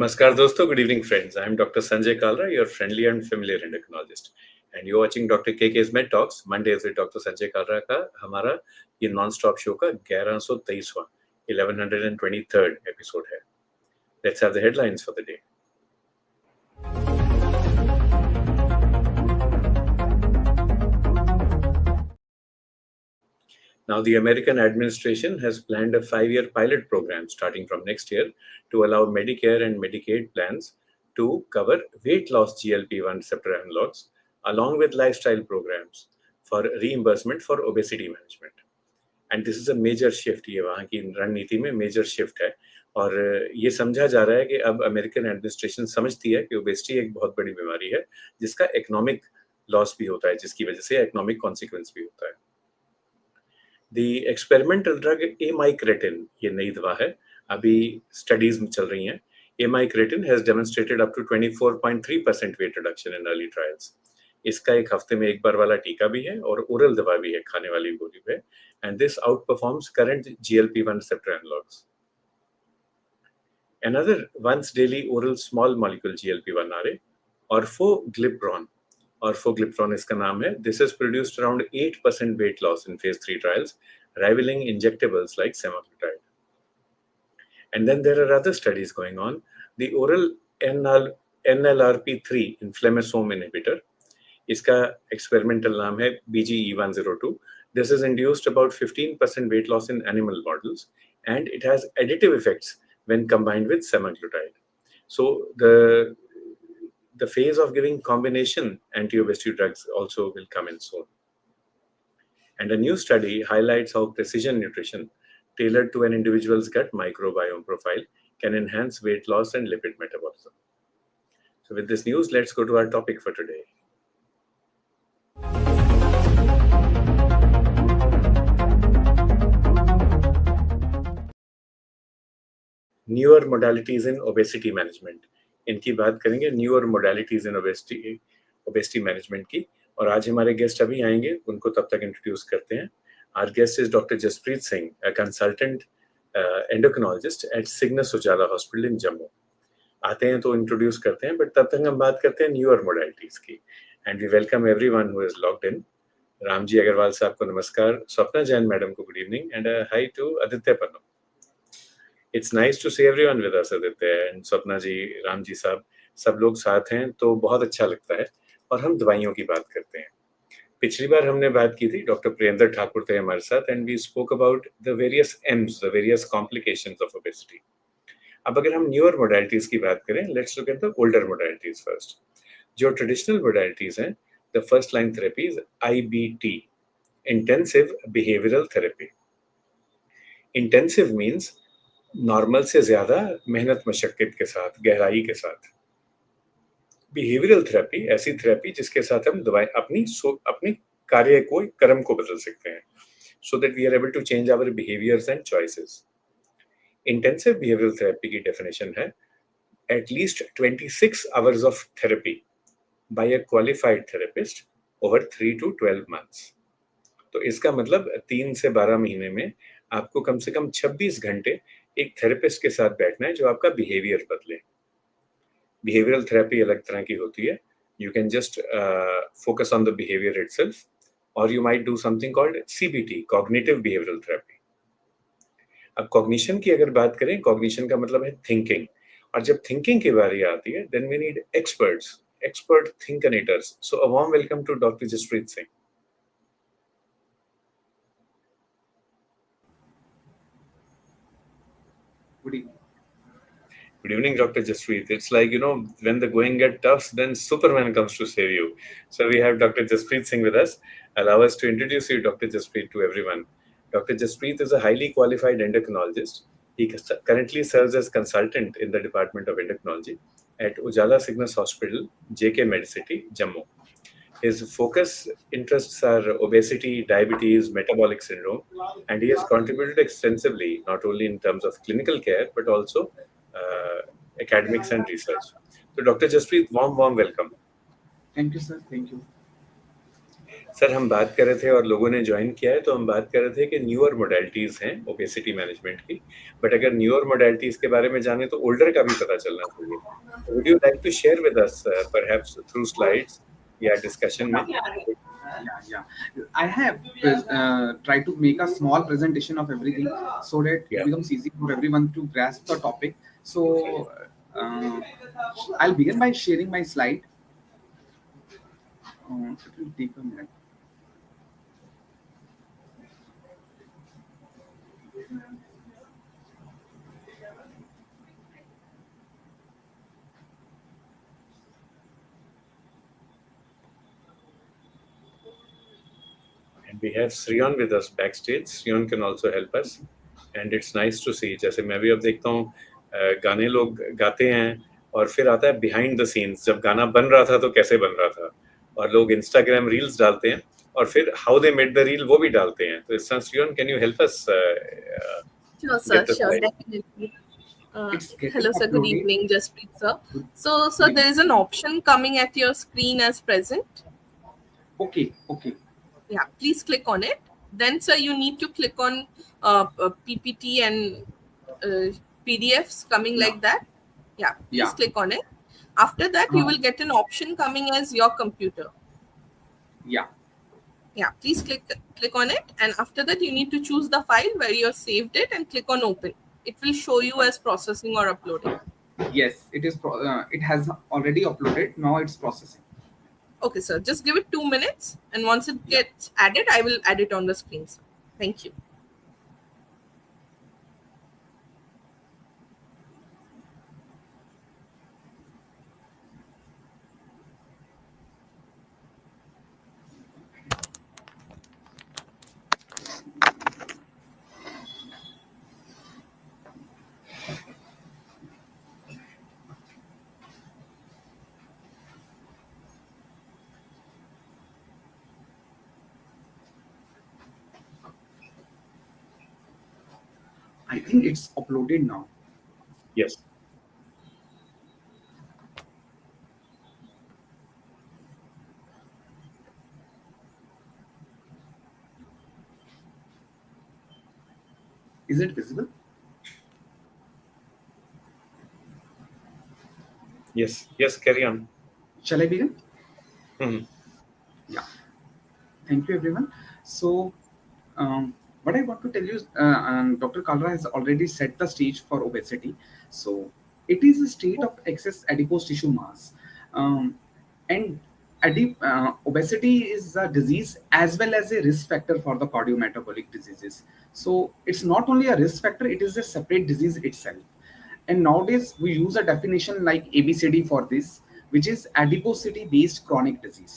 Namaskar दोस्तों, good evening friends. I am Dr. Sanjay Kalra, your friendly and familiar endocrinologist. And you're watching Dr. KK's Med Talks, Mondays with Dr. Sanjay Kalra का हमारा ये non-stop show का 1123वां 1123rd episode है. Let's have the headlines for the day. Now, the American administration has planned a 5-year pilot program starting from next year to allow Medicare and Medicaid plans to cover weight loss GLP-1 receptor analogs along with lifestyle programs for reimbursement for obesity management. And this is a major shift. ये वहाँ की रणनीति में major shift है और ये समझा जा रहा है कि अब अमेरिकन एडमिनिस्ट्रेशन समझती है कि ओबेसिटी एक बहुत बड़ी बीमारी है जिसका इकोनॉमिक लॉस भी होता है, जिसकी वजह से इकोनॉमिक कॉन्सिक्वेंस भी होता है. The experimental drug amycretin, ये नई दवा है, अभी स्टडीज चल रही हैं. Amycretin has demonstrated up to 24.3% weight reduction in early trials. इसका एक हफ्ते में एक बार वाला टीका भी है और ओरल दवा भी है, खाने वाली गोली पे. And this outperforms current GLP-1 receptor analogs. Another once daily oral small molecule GLP-1 RA, orforglipron. Orforglipron इसका नाम है. This has produced around 8% weight loss in phase 3 trials, rivaling injectables like semaglutide. And then there are other studies going on. The oral NLRP3 inflammasome inhibitor, इसका experimental नाम है BGE102. This has induced about 15% weight loss in animal models, and it has additive effects when combined with semaglutide. So the phase of giving combination anti-obesity drugs also will come in soon. And a new study highlights how precision nutrition tailored to an individual's gut microbiome profile can enhance weight loss and lipid metabolism. So with this news, let's go to our topic for today. Newer modalities in obesity management. इनकी बात करेंगे, newer modalities इन obesity management की. और आज हमारे guest अभी आएंगे, उनको तब तक इंट्रोड्यूस करते हैं. Our guest is doctor Jaspreet Singh, a consultant endocrinologist at Cygnus Ujala hospital in Jammu. आते हैं तो इंट्रोड्यूस करते हैं, बट तब तक हम बात करते हैं न्यूअर मोडालिटीज की. And we welcome everyone who is logged in. Ramji Agarwal sahab को नमस्कार, स्वप्ना जैन मैडम को good evening, and hi to Aditya Pannu. It's nice to see everyone with us, Aditya and Swapna जी, राम जी साहब, सब लोग साथ हैं तो बहुत अच्छा लगता है. और हम दवाइयों की बात करते हैं. पिछली बार हमने बात की थी, डॉक्टर प्रियंदर ठाकुर थे हमारे साथ, and we spoke about the various aims, the various complications of obesity. अब अगर हम न्यूअर मोडालिटीज की बात करें, let's look at the older modalities first. जो ट्रेडिशनल मोडालिटीज हैं, the first line therapy is IBT, intensive behavioural therapy. Intensive means normal से ज्यादा मेहनत मशक्कत के साथ, गहराई के साथ. बिहेवियरल थेरेपी ऐसी थेरेपी जिसके साथ हम दवाई अपनी कार्य को, कर्म को बदल सकते हैं, so that we are able to change our behaviours and choices. Intensive behavioural therapy की डेफिनेशन है at least 26 hours of therapy by a qualified therapist over 3 to 12 months. तो इसका मतलब 3 से 12 महीने में आपको कम से कम 26 घंटे एक थेरेपिस्ट के साथ बैठना है जो आपका बिहेवियर बदले. बिहेवियरल थेरेपी अलग तरह की होती है. You can just focus on the behaviour itself, और you might do something called CBT, cognitive behavioural therapy. अब कॉग्निशन की अगर बात करें, कॉग्निशन का मतलब है थिंकिंग, और जब थिंकिंग की बारी आती है, देन वी नीड एक्सपर्ट थिंकनेटर्स. So a warm welcome to doctor Jaspreet Singh. Good evening, Dr. Jaspreet. It's like, when the going gets tough, then Superman comes to save you. So we have Dr. Jaspreet Singh with us. Allow us to introduce you, Dr. Jaspreet, to everyone. Dr. Jaspreet is a highly qualified endocrinologist. He currently serves as consultant in the Department of Endocrinology at Ujala Cygnus Hospital, JK Medicity, Jammu. His focus interests are obesity, diabetes, metabolic syndrome, and he has contributed extensively, not only in terms of clinical care, but also academics and research. So Dr. Jaspreet, warm welcome. Thank you, sir. Thank you. Sir हम बात कर रहे थे और लोगों ने join किया है, तो हम बात कर रहे थे कि न्यूअर मोडालिटीज हैं ओबेसिटी मैनेजमेंट की। बट अगर न्यूअर मोडालिटीज के बारे में जाने तो ओल्डर का भी पता चलना चाहिए। Would you like to share with us perhaps through slides या डिस्कशन में? Yeah. I have tried to make a small presentation of everything so that it या becomes easy for everyone to grasp the topic. So uh, I'll begin by sharing my slide. It will take a minute. and we have Sriyan with us backstage. Sriyan can also help us and it's nice to see. जैसे मैं भी अब देखता हूँ गाने लोग गाते हैं और फिर आता है बिहाइंड द सीन्स, जब गाना बन रहा था तो कैसे बन रहा था, और लोग इंस्टाग्राम रील्स डालते हैं और फिर how they made the reel वो भी डालते हैं। तो इस तरह Shriyan, can you help us Sure, sir. get the Sure, slide? definitely. It's getting Hello, sir. Good uploaded. evening, Jaspreet, sir. Good So evening. there is an option coming at your screen as present. Okay. Yeah, please click on it. Then, sir, you need to click on PPT and PDFs coming Yeah. like that. Yeah, please Yeah. click on it. After that, you Uh, will get an option coming as your computer. yeah. Yeah, please click on it, and after that, you need to choose the file where you have saved it and click on open. It will show you as processing or uploading. Yes, it is. It has already uploaded. Now it's processing. Okay, sir. Just give it 2 minutes, and once it Yeah. gets added, I will add it on the screen, sir. Thank you. I think it's uploaded now. Yes. Is it visible? Yes, carry on. Shall I begin? Mhm. Yeah. Thank you, everyone. So, what I want to tell you is, Dr. Kalra has already set the stage for obesity. So, it is a state of excess adipose tissue mass. And obesity is a disease as well as a risk factor for the cardiometabolic diseases. So, it's not only a risk factor, it is a separate disease itself. And nowadays, we use a definition like ABCD for this, which is adiposity based chronic disease.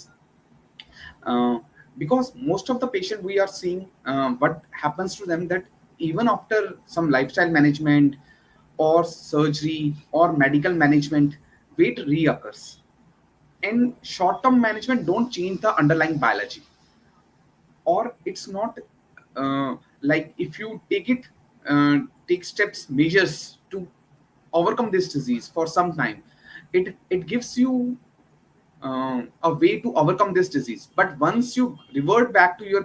uh, because most of the patient we are seeing, what happens to them that even after some lifestyle management or surgery or medical management, weight reoccurs, and short term management don't change the underlying biology, or it's not like if you take steps measures to overcome this disease for some time, it gives you a way to overcome this disease. But once you revert back to your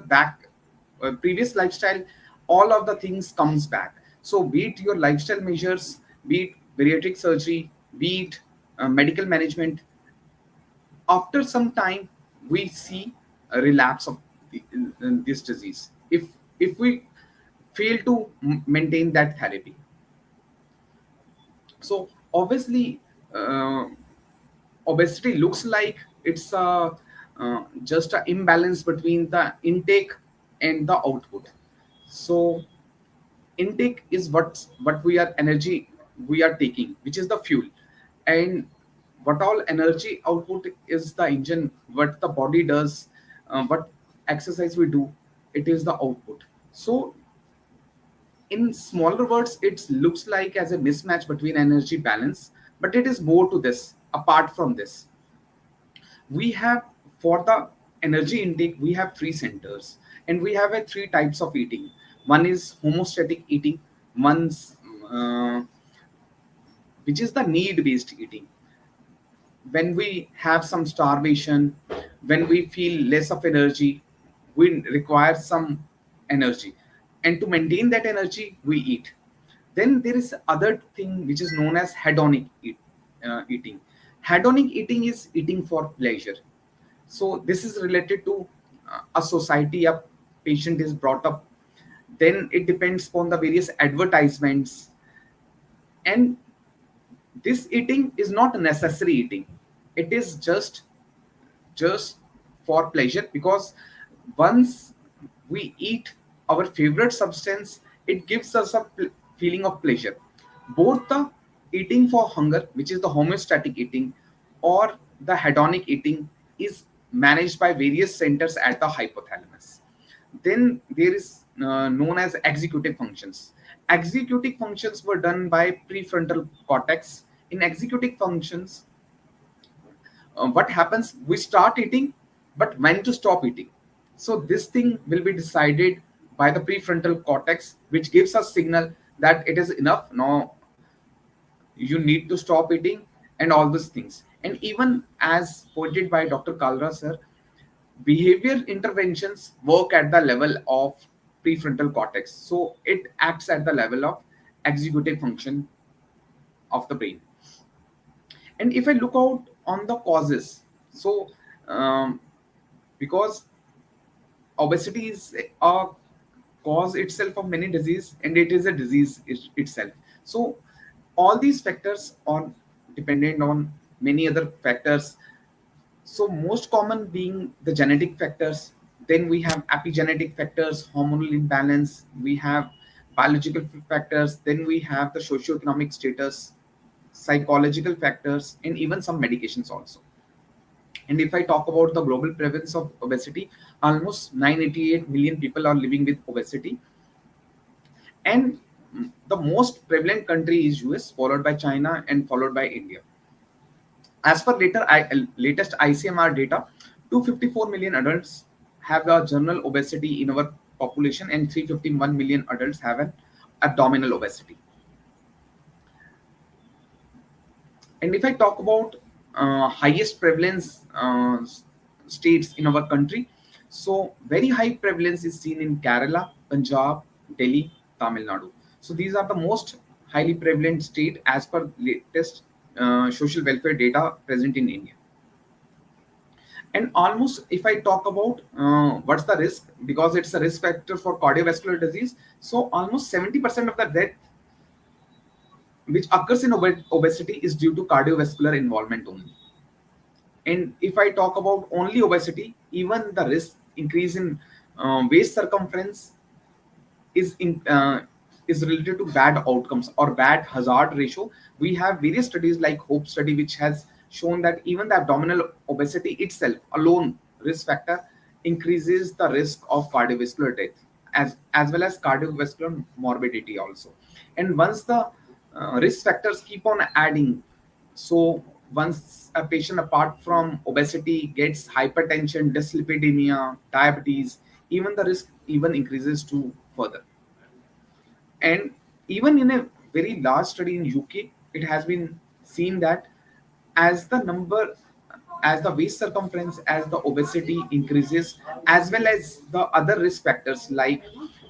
previous lifestyle, all of the things comes back. So be it your lifestyle measures, be it bariatric surgery, be it medical management, after some time we see a relapse of this disease if we fail to maintain that therapy. So obviously, uh, obesity looks like it's just an imbalance between the intake and the output. So intake is what we are energy we are taking, which is the fuel, and what all energy output is the engine, what the body does, what exercise we do, it is the output. So in smaller words, it looks like as a mismatch between energy balance, but it is more to this. Apart from this, we have, for the energy intake, we have three centers, and we have a three types of eating. One is homostatic eating, one's which is the need based eating, when we have some starvation, When we feel less of energy, we require some energy, and to maintain that energy, we eat. Then there is other thing which is known as eating. Hedonic eating is eating for pleasure. So this is related to a society a patient is brought up. Then it depends upon the various advertisements, and this eating is not necessary eating. It is just for pleasure, because once we eat our favorite substance, it gives us a feeling of pleasure. Both the eating for hunger, which is the homeostatic eating, or the hedonic eating, is managed by various centers at the hypothalamus. Then there is known as executive functions. Executive functions were done by prefrontal cortex. In executive functions, what happens, we start eating, but when to stop eating. So this thing will be decided by the prefrontal cortex, which gives us signal that it is enough now, you need to stop eating, and all these things. And even as pointed by Dr. Kalra sir, behavior interventions work at the level of prefrontal cortex, so it acts at the level of executive function of the brain. And if I look out on the causes, so um, because obesity is a cause itself of many disease, and it is a disease itself. So all these factors are dependent on many other factors. So most common being the genetic factors. Then we have epigenetic factors, hormonal imbalance, we have biological factors, then we have the socioeconomic status, psychological factors, and even some medications also. And if I talk about the global prevalence of obesity, almost 988 million people are living with obesity. And the most prevalent country is US, followed by China, and followed by India. As per latest ICMR data, 254 million adults have a general obesity in our population, and 351 million adults have an abdominal obesity. And if I talk about highest prevalence states in our country, so very high prevalence is seen in Kerala, Punjab, Delhi, Tamil Nadu. So these are the most highly prevalent state as per latest social welfare data present in India. And almost, if I talk about what's the risk, because it's a risk factor for cardiovascular disease, so almost 70% of the death which occurs in obesity is due to cardiovascular involvement only. And if I talk about only obesity, even the risk increase in waist circumference is is related to bad outcomes or bad hazard ratio. We have various studies like Hope study, which has shown that even the abdominal obesity itself alone risk factor increases the risk of cardiovascular death, as well as cardiovascular morbidity also. And once the risk factors keep on adding, so once a patient apart from obesity gets hypertension, dyslipidemia, diabetes, even the risk even increases to further. And even in a very large study in UK, it has been seen that as the number, as the waist circumference, as the obesity increases, as well as the other risk factors like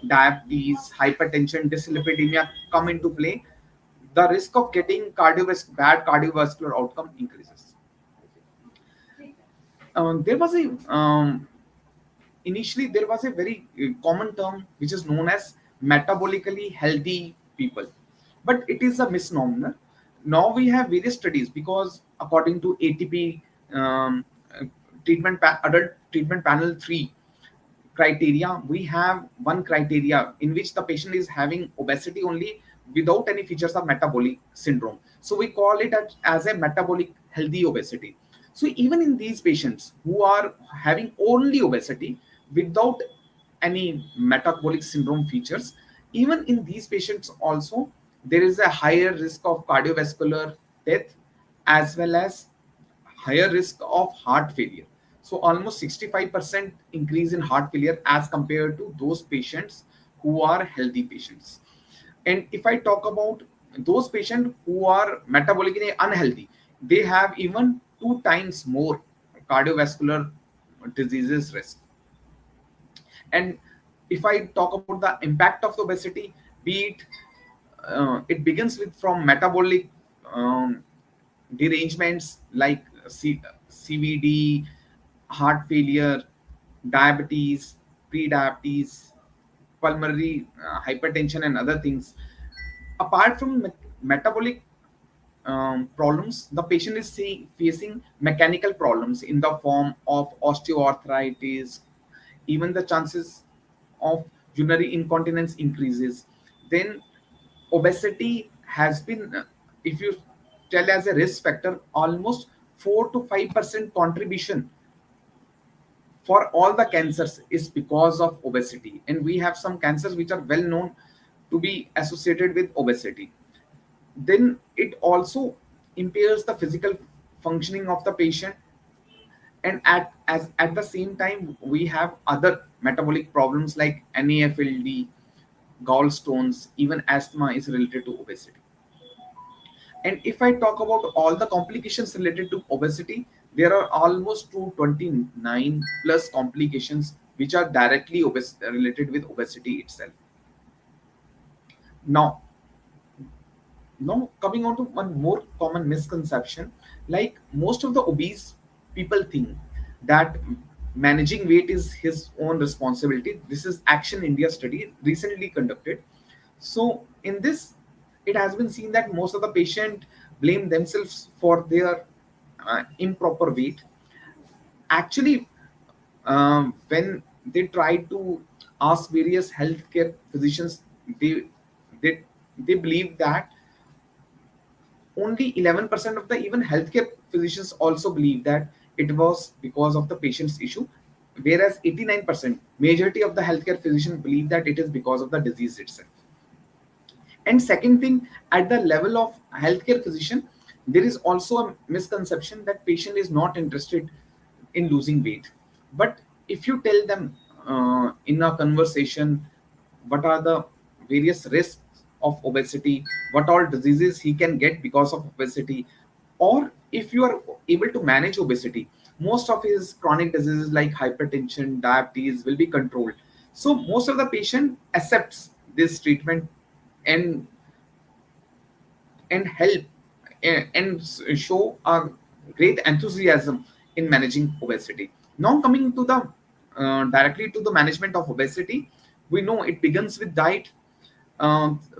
diabetes, hypertension, dyslipidemia come into play, the risk of getting bad cardiovascular outcome increases. There was a initially there was a very common term which is known as metabolically healthy people, but it is a misnomer. Now we have various studies, because according to ATP adult treatment panel 3 criteria, we have one criteria in which the patient is having obesity only without any features of metabolic syndrome, so we call it as a metabolic healthy obesity. So even in these patients who are having only obesity without any metabolic syndrome features, even in these patients also there is a higher risk of cardiovascular death, as well as higher risk of heart failure. So almost 65% increase in heart failure as compared to those patients who are healthy patients. And if I talk about those patients who are metabolically unhealthy, they have even 2 times more cardiovascular diseases risk. And if I talk about the impact of obesity, be it it begins with from metabolic um, derangements like CVD, heart failure, diabetes, pre-diabetes, pulmonary hypertension, and other things. Apart from metabolic problems, the patient is facing mechanical problems in the form of osteoarthritis. Even the chances of urinary incontinence increases. Then obesity has been, if you tell as a risk factor, almost 4 to 5% contribution for all the cancers is because of obesity. And we have some cancers which are well known to be associated with obesity. Then it also impairs the physical functioning of the patient, and at the same time we have other metabolic problems like NAFLD, gallstones, even asthma is related to obesity. And if I talk about all the complications related to obesity, there are almost 229 plus complications which are directly related with obesity itself. Now, now coming on to one more common misconception, like most of the obese people think that managing weight is his own responsibility. This is Action India study recently conducted. So in this, it has been seen that most of the patient blame themselves for their improper weight. Actually, when they try to ask various healthcare physicians, they they they believe that only 11% of the even healthcare physicians also believe that it was because of the patient's issue, whereas 89% majority of the healthcare physicians believe that it is because of the disease itself. And second thing, at the level of healthcare physician, there is also a misconception that patient is not interested in losing weight. But if you tell them in a conversation what are the various risks of obesity, what all diseases he can get because of obesity, or if you are able to manage obesity, most of his chronic diseases like hypertension, diabetes will be controlled. So most of the patient accepts this treatment and help and show a great enthusiasm in managing obesity. Now coming to the directly to the management of obesity, we know it begins with diet.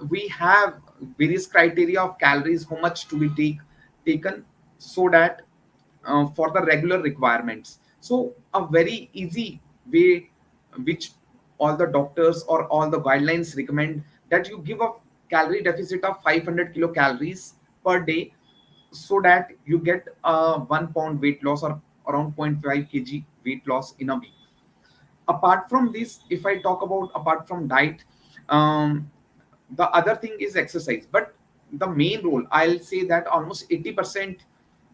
We have various criteria of calories, how much to be taken, so that for the regular requirements. So a very easy way which all the doctors or all the guidelines recommend, that you give a calorie deficit of 500 kilocalories per day, so that you get a 1 pound weight loss or around 0.5 kg weight loss in a week. Apart from this, if I talk about apart from diet, the other thing is exercise. But the main role, I'll say that almost 80%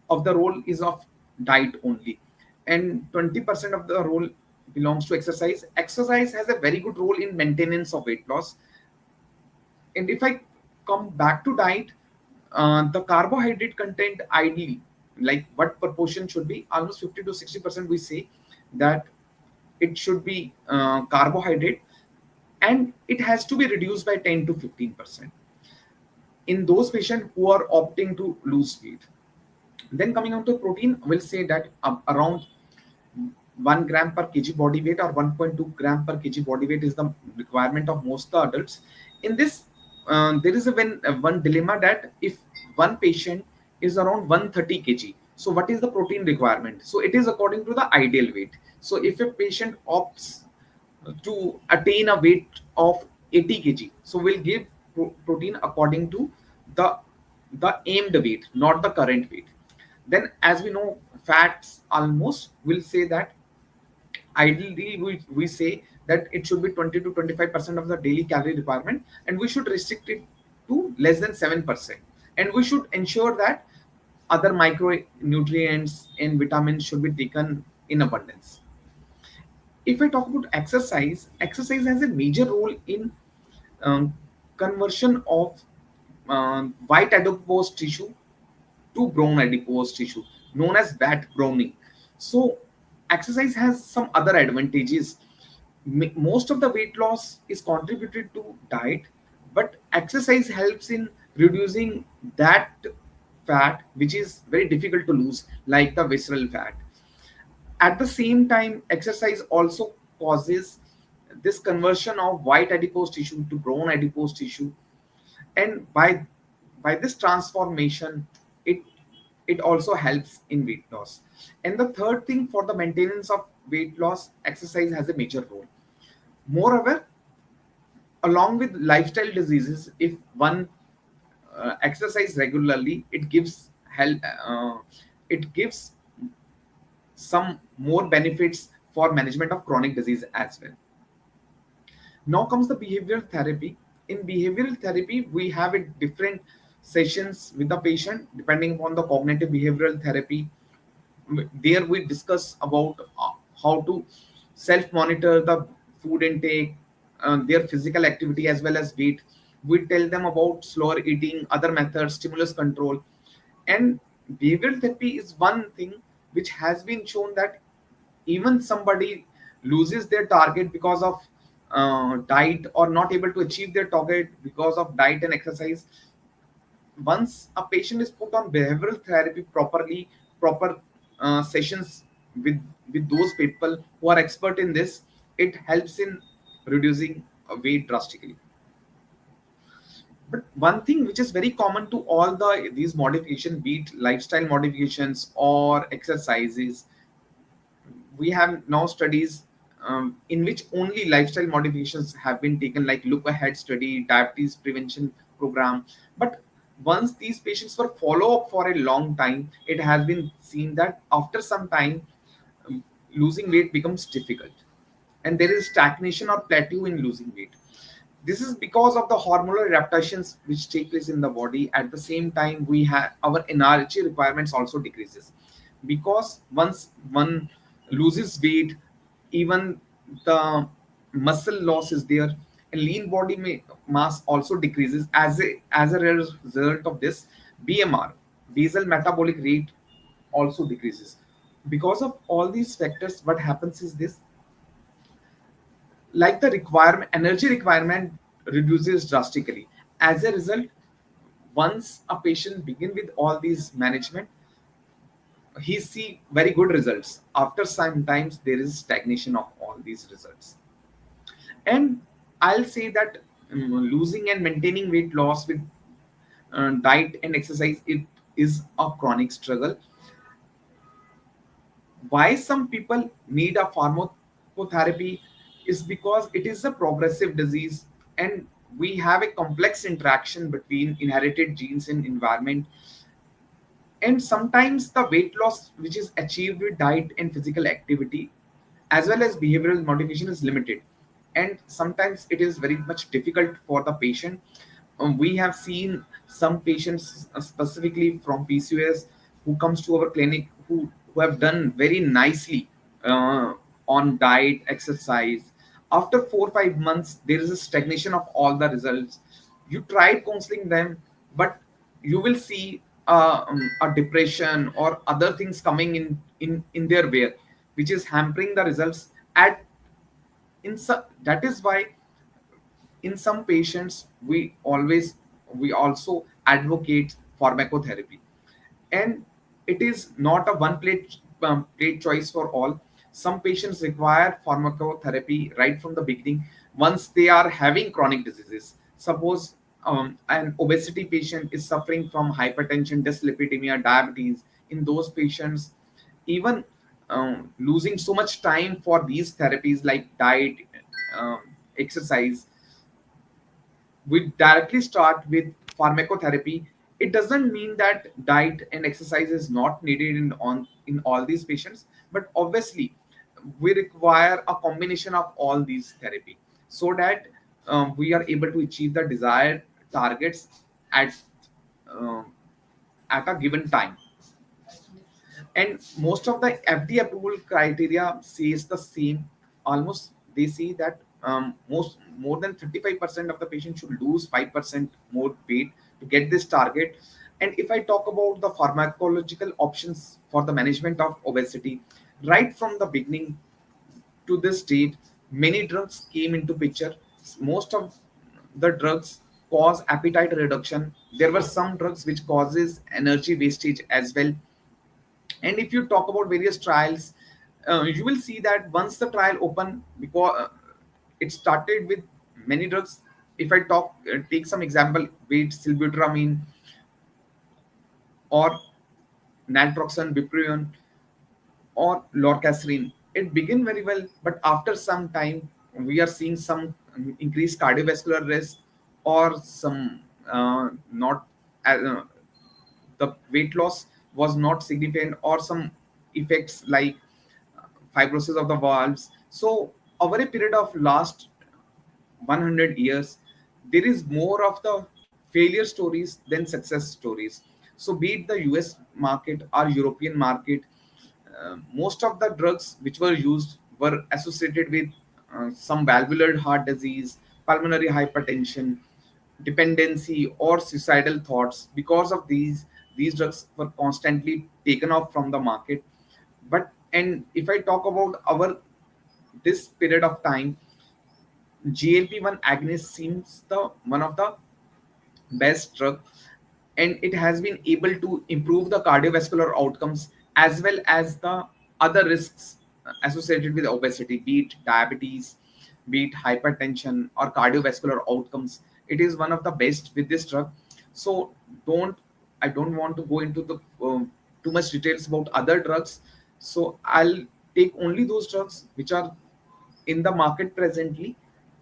of the role is of diet only, and 20% of the role belongs to exercise. Exercise has a very good role in maintenance of weight loss. And if I come back to diet, the carbohydrate content ideally, like what proportion should be, almost 50 to 60% we say that it should be carbohydrate, and it has to be reduced by 10 to 15% in those patients who are opting to lose weight. Then coming on to protein, we'll say that around 1 gram per kg body weight or 1.2 gram per kg body weight is the requirement of most the adults. In this, there is one dilemma, that if one patient is around 130 kg, so what is the protein requirement? So it is according to the ideal weight. So if a patient opts to attain a weight of 80 kg, so we'll give protein according to the aimed weight, not the current weight. Then as we know, fats almost will say that ideally we say that it should be 20 to 25% of the daily calorie requirement, and we should restrict it to less than 7%. And we should ensure that other micronutrients and vitamins should be taken in abundance. If I talk about exercise, exercise has a major role in um, conversion of white adipose tissue to brown adipose tissue, known as fat browning. So exercise has some other advantages. Most of the weight loss is contributed to diet, but exercise helps in reducing that fat which is very difficult to lose, like the visceral fat. At the same time, exercise also causes this conversion of white adipose tissue to brown adipose tissue, and by this transformation, it it also helps in weight loss. And the third thing, for the maintenance of weight loss, exercise has a major role. Moreover, along with lifestyle diseases, if one exercise regularly, it gives help. It gives some more benefits for management of chronic disease as well. Now comes the behavioral therapy. In behavioral therapy, we have it different sessions with the patient depending upon the cognitive behavioral therapy. There we discuss about how to self monitor the food intake, their physical activity as well as weight. We tell them about slower eating, other methods, stimulus control. And behavioral therapy is one thing which has been shown that even somebody loses their target because of diet, or not able to achieve their target because of diet and exercise, once a patient is put on behavioral therapy properly, proper sessions with those people who are expert in this, it helps in reducing weight drastically. But one thing which is very common to all these modification, be it lifestyle modifications or exercises, we have now studies in which only lifestyle modifications have been taken, like look ahead study, diabetes prevention program. But once these patients were follow up for a long time, it has been seen that after some time, losing weight becomes difficult, and there is stagnation or plateau in losing weight. This is because of the hormonal adaptations which take place in the body. At the same time, we have our energy requirements also decreases, because once one loses weight, even the muscle loss is there, and lean body mass also decreases. As a result of this, BMR, basal metabolic rate, also decreases. Because of all these factors, what happens is this, like the requirement, energy requirement reduces drastically. As a result, once a patient begin with all these management, he see very good results. After some times, there is stagnation of all these results. And I'll say that losing and maintaining weight loss with diet and exercise, it is a chronic struggle. Why some people need a pharmacotherapy is because it is a progressive disease, and we have a complex interaction between inherited genes and environment. And sometimes the weight loss which is achieved with diet and physical activity as well as behavioral modification is limited, and sometimes it is very much difficult for the patient. We have seen some patients, specifically from PCOS, who comes to our clinic, who have done very nicely uh, on diet, exercise. After 4 or 5 months, there is a stagnation of all the results. You tried counseling them, but you will see a depression or other things coming in their way, which is hampering the results. At in that is why in some patients we also advocate pharmacotherapy, and it is not a one plate choice for all. Some patients require pharmacotherapy right from the beginning once they are having chronic diseases. Suppose an obesity patient is suffering from hypertension, dyslipidemia, diabetes. In those patients, even losing so much time for these therapies like diet, um, exercise, we directly start with pharmacotherapy. It doesn't mean that diet and exercise is not needed in all these patients, but obviously we require a combination of all these therapy, so that we are able to achieve the desired targets at um, at a given time. And most of the FDA approval criteria says the same. Almost they say that most more than 35% of the patients should lose 5% more weight to get this target. And if I talk about the pharmacological options for the management of obesity, Right from the beginning to this date, many drugs came into picture. Most of the drugs cause appetite reduction. There were some drugs which causes energy wastage as well. And if you talk about various trials, you will see that once the trial open, because it started with many drugs. If I take some example, be it silbutramine or naltrexone, bupropion, or lorcaserin. It began very well, but after some time, we are seeing some increased cardiovascular risk or some not uh, the weight loss was not significant, or some effects like fibrosis of the valves. So over a period of last 100 years, there is more of the failure stories than success stories. So be it the US market or European market, most of the drugs which were used were associated with some valvular heart disease, pulmonary hypertension, dependency, or suicidal thoughts. Because of these drugs were constantly taken off from the market. But and if I talk about our this period of time, GLP-1 agonist seems the one of the best drug, and it has been able to improve the cardiovascular outcomes as well as the other risks associated with obesity, be it diabetes, be it hypertension or cardiovascular outcomes. It is one of the best with this drug. So don't I don't want to go into the too much details about other drugs. So I'll take only those drugs which are in the market presently,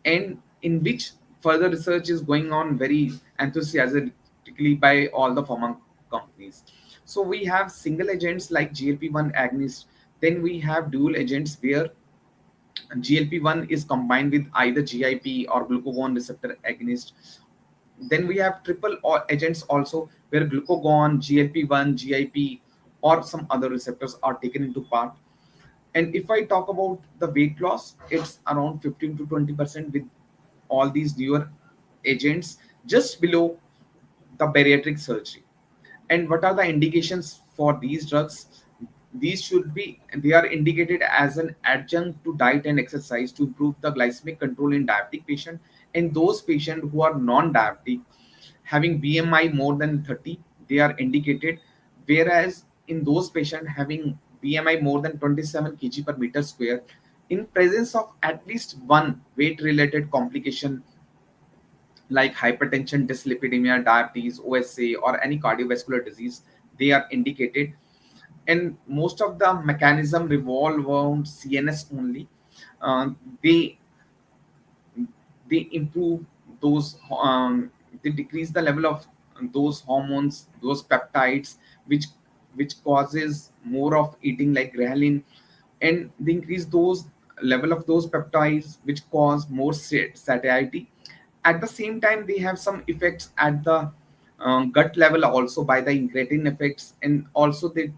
and in which further research is going on very enthusiastically by all the pharma companies. So we have single agents like GLP-1 agonist, then we have dual agents where GLP-1 is combined with either GIP or glucagon receptor agonist. Then we have triple agents also, where glucagon, GLP-1, GIP, or some other receptors are taken into part. And if I talk about the weight loss, it's around 15 to 20% with all these newer agents, just below the bariatric surgery. And what are the indications for these drugs? They are indicated as an adjunct to diet and exercise to improve the glycemic control in diabetic patient, and those patients who are non-diabetic having BMI more than 30, they are indicated. Whereas in those patients having BMI more than 27 kg per meter square, in presence of at least one weight related complication like hypertension, dyslipidemia, diabetes, OSA, or any cardiovascular disease, they are indicated. And most of the mechanism revolve around CNS only. Uh, they they improve those they decrease the level of those hormones, those peptides, which causes more of eating like ghrelin, and they increase those level of those peptides which cause more satiety. At the same time, they have some effects at the gut level also by the incretin effects, and also they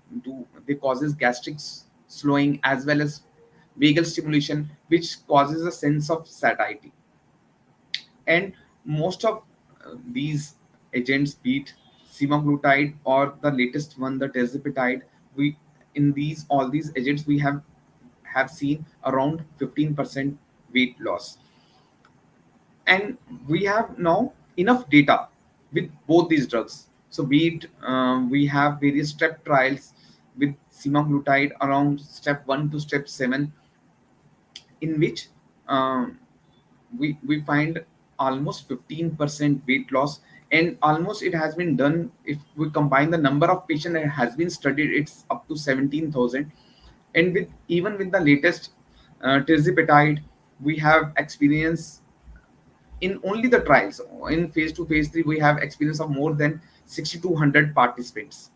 causes gastric slowing as well as vagal stimulation, which causes a sense of satiety. And most of these agents, beat semaglutide or the latest one, the tirzepatide, we in these all these agents we have seen around 15% weight loss. And we have now enough data with both these drugs. So be it we have various step trials with semaglutide around step 1 to step 7, in which um, we find almost 15% weight loss. And almost it has been done, if we combine the number of patients that has been studied, it's up to 17,000. And with even with the latest tirzepatide, we have experience in only the trials in phase 2 phase 3, we have experience of more than 6200 participants.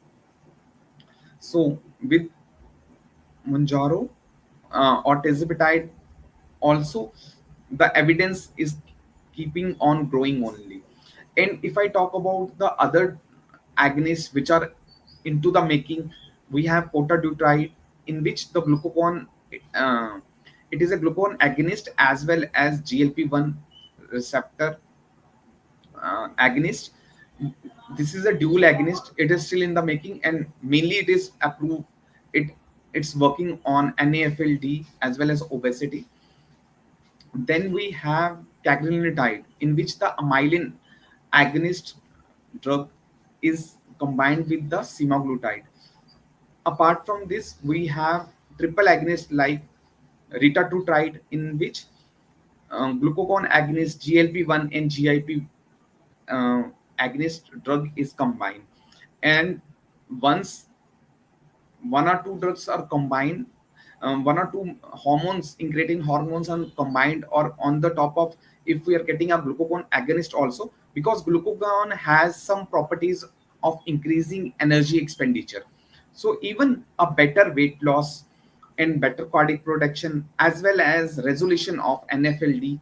So with Monjaro or tirzepatide also, the evidence is keeping on growing only. And if I talk about the other agonists which are into the making, we have potaglutide, in which the glucagon, uh, it is a glucagon agonist as well as GLP-1 receptor agonist. This is a dual agonist. It is still in the making, and mainly it is approved. It it's working on NAFLD as well as obesity. Then we have cagrilintide, in which the amylin agonist drug is combined with the semaglutide. Apart from this, we have triple agonist like retatrutide, in which glucagon agonist, GLP-1 and GIP uh, agonist drug is combined. And once one or two drugs are combined, one or two hormones, incretin hormones are combined, or on the top of, if we are getting a glucagon agonist also, because glucagon has some properties of increasing energy expenditure. So even a better weight loss and better cardiac protection as well as resolution of NFLD,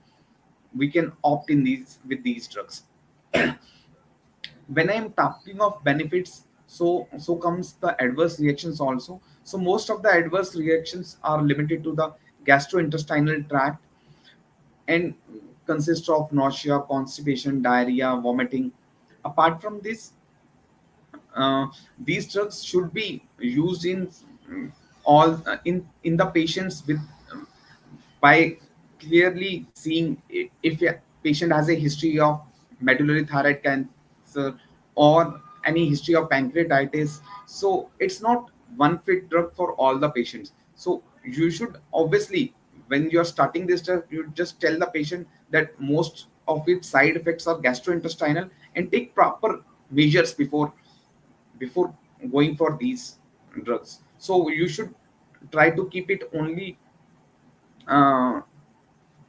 we can opt in these with these drugs. When I'm talking of benefits, so comes the adverse reactions also. So most of the adverse reactions are limited to the gastrointestinal tract and consist of nausea, constipation, diarrhea, vomiting. Apart from this, uh, these drugs should be used in all in the patients with by clearly seeing if a patient has a history of medullary thyroid cancer or any history of pancreatitis. So it's not one fit drug for all the patients. So you should obviously, when you're starting this drug, you just tell the patient that most of its side effects are gastrointestinal, and take proper measures before going for these drugs. So you should try to keep it only, uh,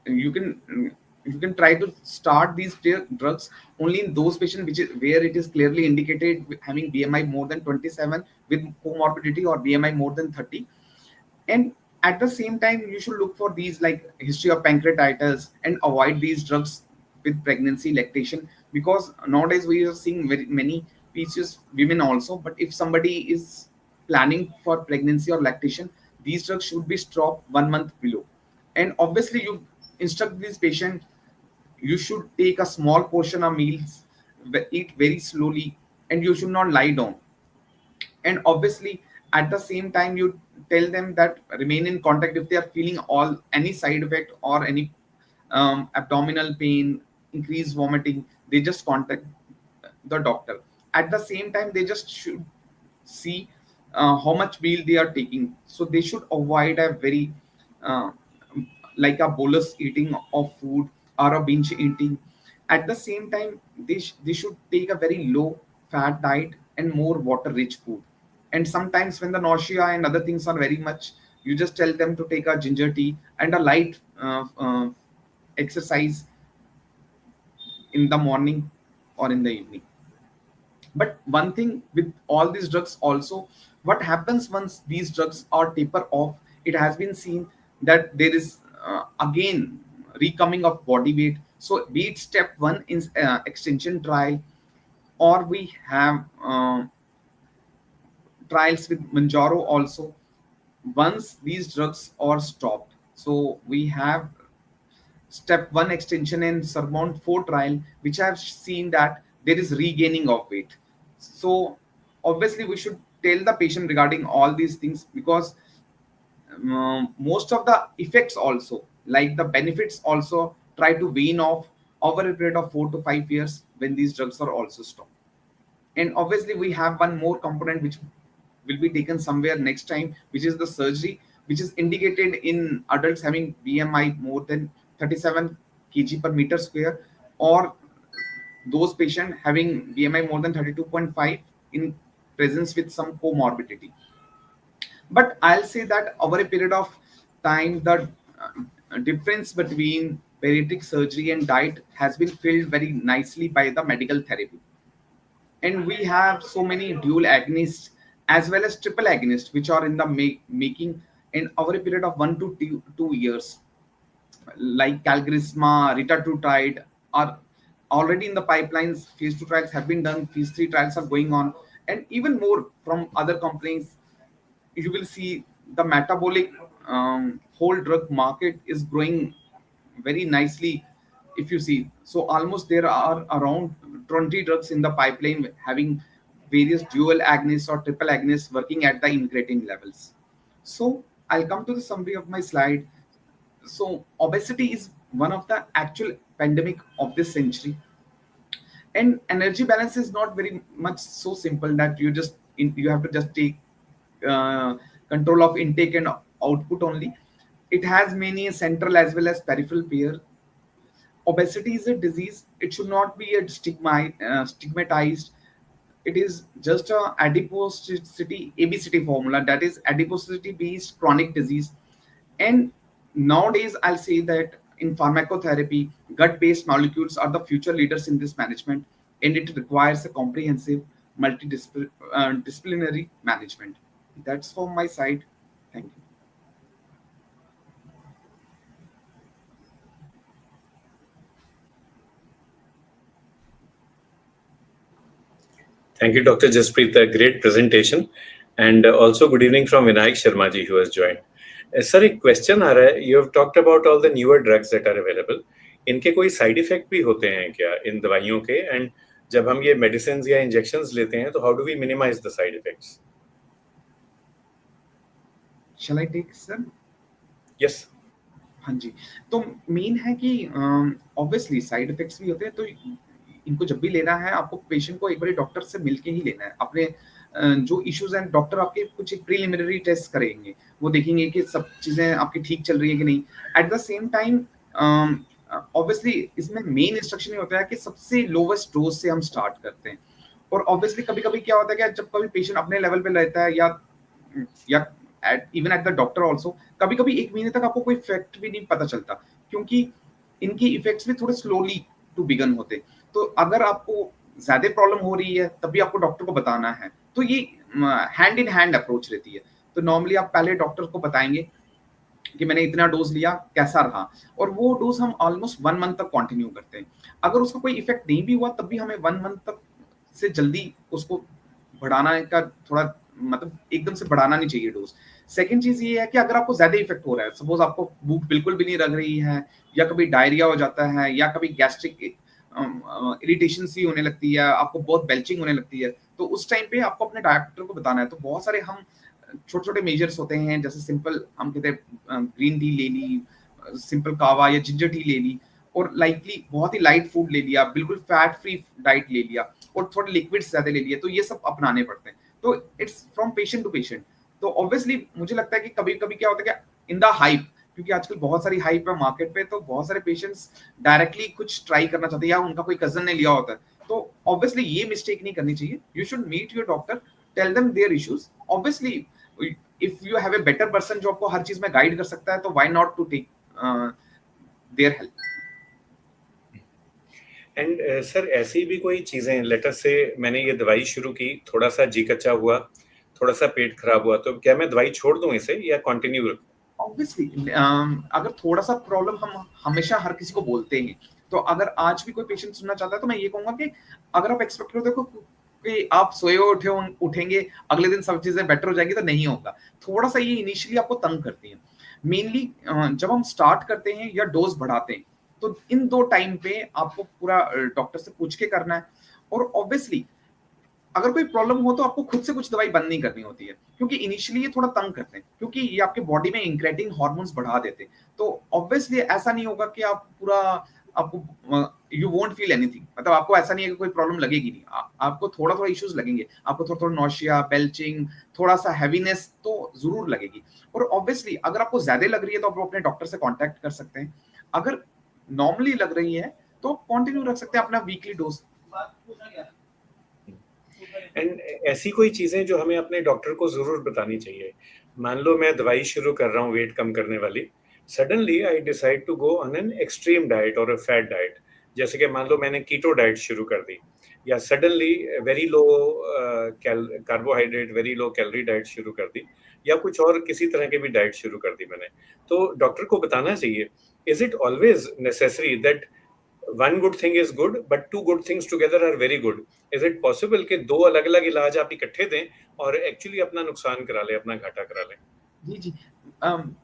you can you can try to start these drugs only in those patients which is where it is clearly indicated having BMI more than 27 with comorbidity, or BMI more than 30. And at the same time, you should look for these like history of pancreatitis, and avoid these drugs with pregnancy, lactation, because nowadays we are seeing very many PCOS women also. But if somebody is planning for pregnancy or lactation, these drugs should be stopped 1 month below. And obviously you instruct this patient, you should take a small portion of meals, eat very slowly, and you should not lie down. And obviously at the same time, you tell them that remain in contact if they are feeling all any side effect or any abdominal pain, increased vomiting, they just contact the doctor. At the same time, they just should see how much meal they are taking. So they should avoid a very uh, like a bolus eating of food or a binge eating. At the same time, they should take a very low fat diet and more water rich food. And sometimes when the nausea and other things are very much, you just tell them to take a ginger tea and a light exercise in the morning or in the evening. But one thing with all these drugs also, what happens once these drugs are taper off, it has been seen that there is again recoming of body weight. So be it step one in extension trial, or we have trials with Manjaro also. Once these drugs are stopped, so we have step one extension and Surmount 4 trial, which have seen that there is regaining of weight. So obviously we should tell the patient regarding all these things, because most of the effects also, like the benefits also, try to wane off over a period of 4 to 5 years when these drugs are also stopped. And obviously we have one more component which will be taken somewhere next time, which is the surgery, which is indicated in adults having BMI more than 37 kg per meter square, or those patients having BMI more than 32.5 in presence with some comorbidity. But I'll say that over a period of time, the difference between bariatric surgery and diet has been filled very nicely by the medical therapy. And we have so many dual agonists as well as triple agonists which are in the making in over a period of 1 to 2 years, like calgrisma, retatrutide are already in the pipelines. Phase 2 trials have been done, phase 3 trials are going on, and even more from other companies. You will see the metabolic whole drug market is growing very nicely. If you see, so almost there are around 20 drugs in the pipeline having various dual agonists or triple agonists working at the incretin levels. So I'll come to the summary of my slide. So obesity is one of the actual pandemic of this century, and energy balance is not very much so simple that you have to just take uh, control of intake and output only. It has many central as well as peripheral peer. Obesity is a disease. It should not be a stigmatized. It is just a adiposity ABCD formula, that is adiposity based chronic disease. And nowadays I'll say that in pharmacotherapy, gut based molecules are the future leaders in this management, and it requires a comprehensive multidisciplinary management. That's from my side. Thank you. Thank you, Dr. Jaspreet. A great presentation. And also, good evening from Vinayak Sharma ji, who has joined. Sir, एक question आ रहा है. You have talked about all the newer drugs that are available. इनके कोई side effect भी होते हैं क्या इन दवाइयों के? And जब हम ये medicines या injections लेते हैं, तो how do we minimize the side effects? Shall I take, sir? Yes. हाँ जी, तो मेन है कि ऑब्वियसली साइड इफेक्ट्स भी होते हैं, तो इनको जब भी लेना है आपको पेशेंट को एक बार डॉक्टर से मिलके ही लेना है। अपने जो इश्यूज हैं डॉक्टर आपके कुछ प्रीलिमिनरी टेस्ट करेंगे, वो देखेंगे कि सब चीजें आपकी ठीक चल रही है कि नहीं। At the same time obviously इसमें मेन इंस्ट्रक्शन ये होता है कि सबसे लोवेस्ट डोज से हम स्टार्ट करते हैं। और ऑब्वियसली कभी कभी क्या होता है कि जब कभी पेशेंट अपने लेवल पे रहता है या even at the doctor also, कभी कभी 1 महीने तक आपको कोई इफेक्ट भी नहीं पता चलता, क्योंकि इनकी इफेक्ट्स भी थोड़े स्लोली टू बिगन होते। तो अगर आपको ज्यादा प्रॉब्लम हो रही है तब भी आपको डॉक्टर को बताना है, तो ये हैंड इन हैंड अप्रोच रहती है। तो नॉर्मली आप पहले डॉक्टर को बताएंगे कि मैंने इतना डोज लिया, कैसा रहा, और वो डोज हम ऑलमोस्ट 1 मंथ तक कंटिन्यू करते हैं। अगर उसका कोई इफेक्ट नहीं भी हुआ तब भी हमें 1 मंथ तक से जल्दी उसको बढ़ाना का थोड़ा मतलब एकदम से बढ़ाना नहीं चाहिए डोज। सेकंड चीज ये है कि अगर आपको ज्यादा इफेक्ट हो रहा है, सपोज आपको भूख बिल्कुल भी नहीं लग रही है, या कभी डायरिया हो जाता है, या कभी गैस्ट्रिक इरिटेशन सी होने लगती है, आपको बहुत बेल्चिंग होने लगती है, तो उस टाइम पे आपको अपने डॉक्टर को बताना है। तो बहुत सारे हम छोटे छोटे मेजर्स होते हैं, जैसे सिंपल हम कहते हैं ग्रीन टी ले ली, सिंपल कावा या जिंजर टी ले ली, और लाइटली बहुत ही लाइट फूड ले लिया, बिल्कुल फैट फ्री डाइट ले लिया, और थोड़े लिक्विड्स ज्यादा ले लिए। तो ये सब अपनाने पड़ते हैं। तो it's from patient to patient. तो ऑब्वियसली मुझे लगता है कि कभी कभी क्या होता है कि इन द हाइप, क्योंकि आजकल बहुत सारी हाइप है मार्केट पे, तो बहुत सारे पेशेंट्स डायरेक्टली कुछ ट्राई करना चाहते हैं, या उनका कोई कजन ने लिया होता है। तो ऑब्वियसली ये मिस्टेक नहीं करनी चाहिए। You should meet your doctor, tell them their issues. Obviously if you have a better person जो आपको हर चीज में गाइड कर सकता है, तो why not to take their help. And sir, ऐसी भी कोई चीजें, लेट अस से मैंने ये दवाई शुरू की, थोड़ा सा जी कच्चा हुआ, थोड़ा सा पेट खराब हुआ, तो क्या मैं दवाई छोड़ दूं इसे या कंटिन्यू रखूं? ऑब्वियसली अगर थोड़ा सा प्रॉब्लम, हम हमेशा हर किसी को बोलते हैं, तो अगर आज भी कोई पेशेंट सुनना चाहता है तो मैं ये कहूंगा कि अगर आप एक्सपेक्ट करो देखो कि आप सोए उठेंगे अगले दिन सब चीजें बेटर हो जाएगी, तो नहीं होगा। थोड़ा सा ये इनिशियली आपको तंग करती है। मेनली जब हम स्टार्ट करते हैं या डोज बढ़ाते हैं, तो इन 2 टाइम पे आपको पूरा डॉक्टर से पूछ के करना है। और ऑब्वियसली अगर कोई प्रॉब्लम हो तो आपको खुद से कुछ दवाई बंद नहीं करनी होती है, क्योंकि इनिशियली ये थोड़ा तंग करते हैं, क्योंकि ये आपके बॉडी में इंक्रेटिन हार्मोन्स बढ़ा देते हैं। तो ऑब्वियसली ऐसा नहीं होगा कि आप पूरा आपको यू वोंट फील एनीथिंग, मतलब आपको ऐसा नहीं है कि कोई प्रॉब्लम लगेगी नहीं। आपको थोड़ा थोड़ा इश्यूज लगेंगे, आपको थोड़ा थोड़ा नोशिया, बेल्चिंग, थोड़ा सा हैवीनेस तो जरूर लगेगी। और ऑब्वियसली अगर आपको ज्यादा लग रही है तो आप अपने डॉक्टर से कॉन्टेक्ट कर सकते हैं। अगर नॉर्मली लग रही है तो कंटिन्यू रख सकते हैं अपना वीकली डोज। एंड ऐसी कोई चीजें जो हमें अपने डॉक्टर को जरूर बतानी चाहिए। मान लो मैं दवाई शुरू कर रहा हूँ वेट कम करने वाली, suddenly I decide to go on an extreme diet और अ फैट डाइट, जैसे कि मान लो मैंने कीटो डाइट शुरू कर दी, या suddenly very low carbohydrate, very low calorie diet शुरू कर दी, या कुछ और किसी तरह की भी डाइट शुरू कर दी मैंने, तो डॉक्टर को बताना चाहिए, is it always necessary that one good thing is good but two good things together are very good? Is it possible कि 2 अलग अलग इलाज आप इकट्ठे दें और एक्चुअली अपना नुकसान करा लें, अपना घाटा करा लें? जी जी,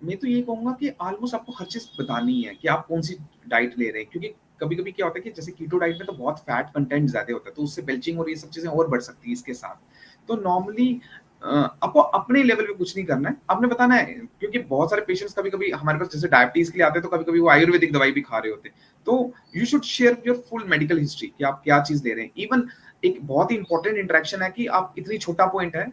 मैं तो ये कहूंगा कि ऑलमोस्ट आपको हर चीज बतानी है कि आप कौन सी डाइट ले रहे हैं, क्योंकि कभी कभी क्या होता है कि जैसे कीटो डाइट में तो बहुत फैट कंटेंट ज्यादा होता है, तो उससे बेल्चिंग और ये सब चीजें और बढ़ सकती है इसके साथ। तो नॉर्मली आपको अपने लेवल पे कुछ नहीं करना है, आपने बताना है, क्योंकि बहुत सारे पेशेंट्स कभी-कभी हमारे पास जैसे डायबिटीज के लिए आते हैं, तो कभी-कभी वो आयुर्वेदिक दवाई भी खा रहे होते हैं। तो you should share your full medical history कि आप क्या चीज़ ले रहे हैं। इवन एक बहुत ही इंपॉर्टेंट इंटरेक्शन है कि आप इतनी छोटा पॉइंट है,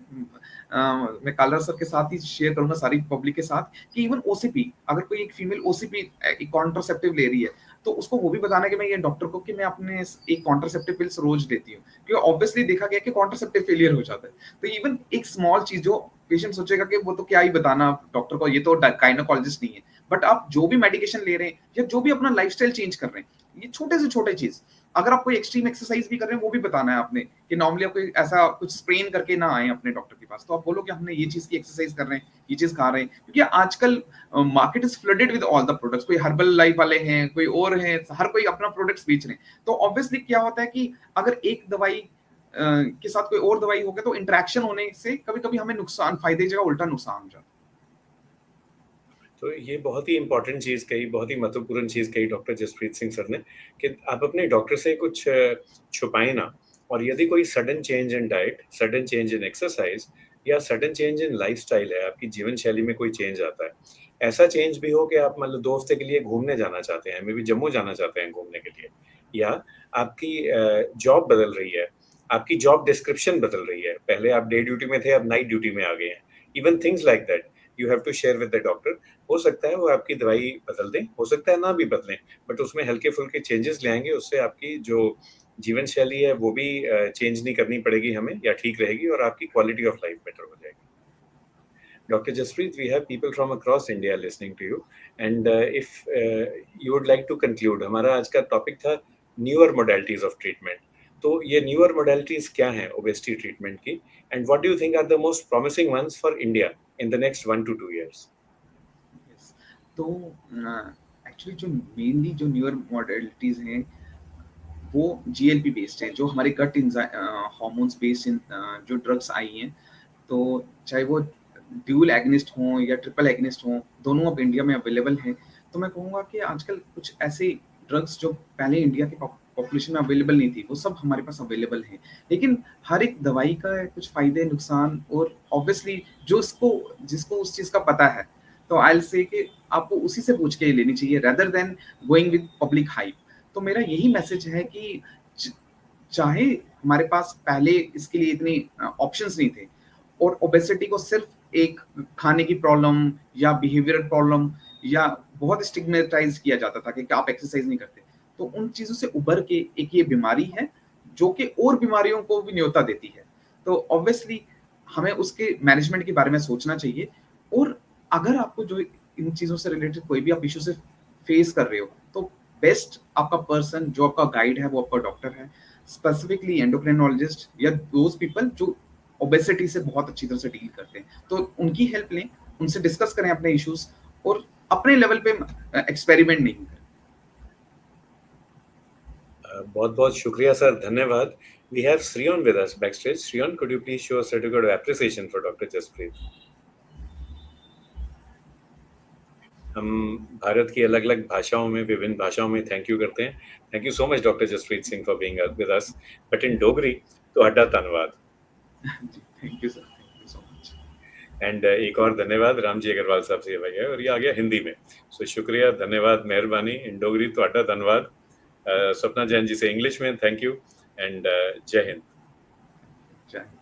मैं कालरा सर के साथ ही शेयर करूँगा सारी पब्लिक के साथ कि इवन ओसीपी, अगर कोई एक फीमेल ओसीपी एक कॉन्ट्रासेप्टिव ले रही है, तो उसको वो भी बताना है कि मैं ये डॉक्टर को कि मैं अपने एक कॉन्ट्रासेप्टिव पिल्स रोज लेती हूँ, क्योंकि ऑब्वियसली देखा गया कि कॉन्ट्रासेप्टिव फेलियर हो जाता है। तो इवन एक स्मॉल चीज जो पेशेंट सोचेगा कि वो तो क्या ही बताना डॉक्टर को, ये तो गायनोकोलॉजिस्ट नहीं है, बट आप जो भी मेडिकेशन ले रहे हैं या जो भी अपना लाइफस्टाइल चेंज कर रहे हैं, ये छोटे से छोटे चीज, अगर आप कोई एक्सट्रीम एक्सरसाइज भी कर रहे हैं वो भी बताना है आपने, कि नॉर्मली आपको ऐसा कुछ स्प्रेन करके ना आए अपने डॉक्टर के पास, तो आप बोलो कि हमने ये चीज की एक्सरसाइज कर रहे हैं, ये चीज खा रहे हैं, क्योंकि आजकल market is flooded with all the products, कोई हर्बल लाइफ वाले हैं, कोई और हैं, हर कोई अपना प्रोडक्ट्स बेच रहे हैं। तो ऑब्वियसली क्या होता है कि अगर एक दवाई के साथ कोई और दवाई हो गया, तो इंटरेक्शन होने से कभी-कभी हमें नुकसान, फायदे की जगह उल्टा नुकसान हो जाता है। तो ये बहुत ही इम्पोर्टेंट चीज़ कही, बहुत ही महत्वपूर्ण चीज़ कही डॉक्टर जसप्रीत सिंह सर ने कि आप अपने डॉक्टर से कुछ छुपाएँ ना, और यदि कोई sudden change in diet, sudden change in exercise या सडन चेंज इन लाइफ़स्टाइल है, आपकी जीवन शैली में कोई चेंज आता है। ऐसा चेंज भी हो कि आप मान लो 2 हफ्ते के लिए घूमने जाना चाहते हैं, मे बी जम्मू जाना चाहते हैं घूमने के लिए, या आपकी जॉब बदल रही है, आपकी जॉब डिस्क्रिप्शन बदल रही है, पहले आप डे ड्यूटी में थे, अब नाइट ड्यूटी में आ गए हैं। Even things like that you have to share with the doctor. हो सकता है वो आपकी दवाई बदल दें, हो सकता है ना भी बदलें, बट उसमें हल्के-फुल्के चेंजेस ले आएँगे, उससे आपकी जो जीवन शैली है वो भी चेंज नहीं करनी पड़ेगी हमें, या ठीक रहेगी और आपकी क्वालिटी ऑफ लाइफ बेटर हो जाएगी। Dr. Jaspreet, we have people from across India listening to you, and if you would like to conclude, हमारा आज का टॉपिक था newer modalities of treatment. तो ये newer modalities क्या हैं obesity treatment की, and what do you think are the most promising ones for India in the next 1 to 2 years? Yes. तो एक्चुअली जो मेनली जो न्यूअर मॉडलिटीज हैं वो जीएलपी बेस्ड हैं, जो हमारे गट हार्मोन्स बेस्ड जो ड्रग्स आई हैं, तो चाहे वो ड्यूल एगनिस्ट हों या ट्रिपल एगनिस्ट हों, दोनों अब इंडिया में अवेलेबल हैं। तो मैं कहूँगा कि आजकल कुछ ऐसे ड्रग्स जो पहले इंडिया की पॉपुलेशन में अवेलेबल नहीं थी, वो सब हमारे पास अवेलेबल हैं। लेकिन हर एक दवाई का कुछ फायदे नुकसान, और ऑब्वियसली जो जिसको उस चीज़ का पता है, तो आई विल से कि आपको उसी से पूछ के लेनी चाहिए rather than going with public hype. तो मेरा यही मैसेज है कि चाहे हमारे पास पहले इसके लिए इतने ऑप्शंस नहीं थे, और ओबेसिटी को सिर्फ एक खाने की प्रॉब्लम या बिहेवियरल प्रॉब्लम या बहुत स्टिग्मेटाइज किया जाता था कि आप एक्सरसाइज नहीं करते, तो उन चीजों से उभर के एक ये बीमारी है जो कि और बीमारियों को भी न्योता देती है। तो ऑब्वियसली हमें उसके मैनेजमेंट के बारे में सोचना चाहिए, और अगर आपको जो इन चीजों से रिलेटेड कोई भी आप इशू से फेस कर रहे हो, तो बेस्ट आपका पर्सन जो आपका गाइड है वो आपका डॉक्टर है, स्पेसिफिकली एंडोक्रिनोलॉजिस्ट या दोज पीपल जो ओबेसिटी से बहुत अच्छी तरह से डील करते हैं। तो उनकी हेल्प लें, उनसे डिस्कस करें अपने इश्यूज, और अपने लेवल पे एक्सपेरिमेंट नहीं करें। बहुत-बहुत शुक्रिया सर, धन्यवाद। We have Sriyan with us backstage. Sriyan, could you please show a certificate of appreciation for Dr. Jaspreet? हम भारत की अलग-अलग भाषाओं में, विभिन्न भाषाओं में थैंक यू करते हैं। Thank you so much doctor Jaspreet Singh for being with us, but in Dogri ਤੁਹਾਡਾ ਧੰਨਵਾਦ। Thank you sir, thank you so much. And एक और धन्यवाद रामजी अग्रवाल साहब से भैया, और ये आ गया हिंदी में। सो शुक्रिया, धन्यवाद, मेहरबानी। इन डोगरी ਤੁਹਾਡਾ धन्यवाद। सपना जैन जी से इंग्लिश में थैंक यू, एंड जय हिंद। जय हिंद।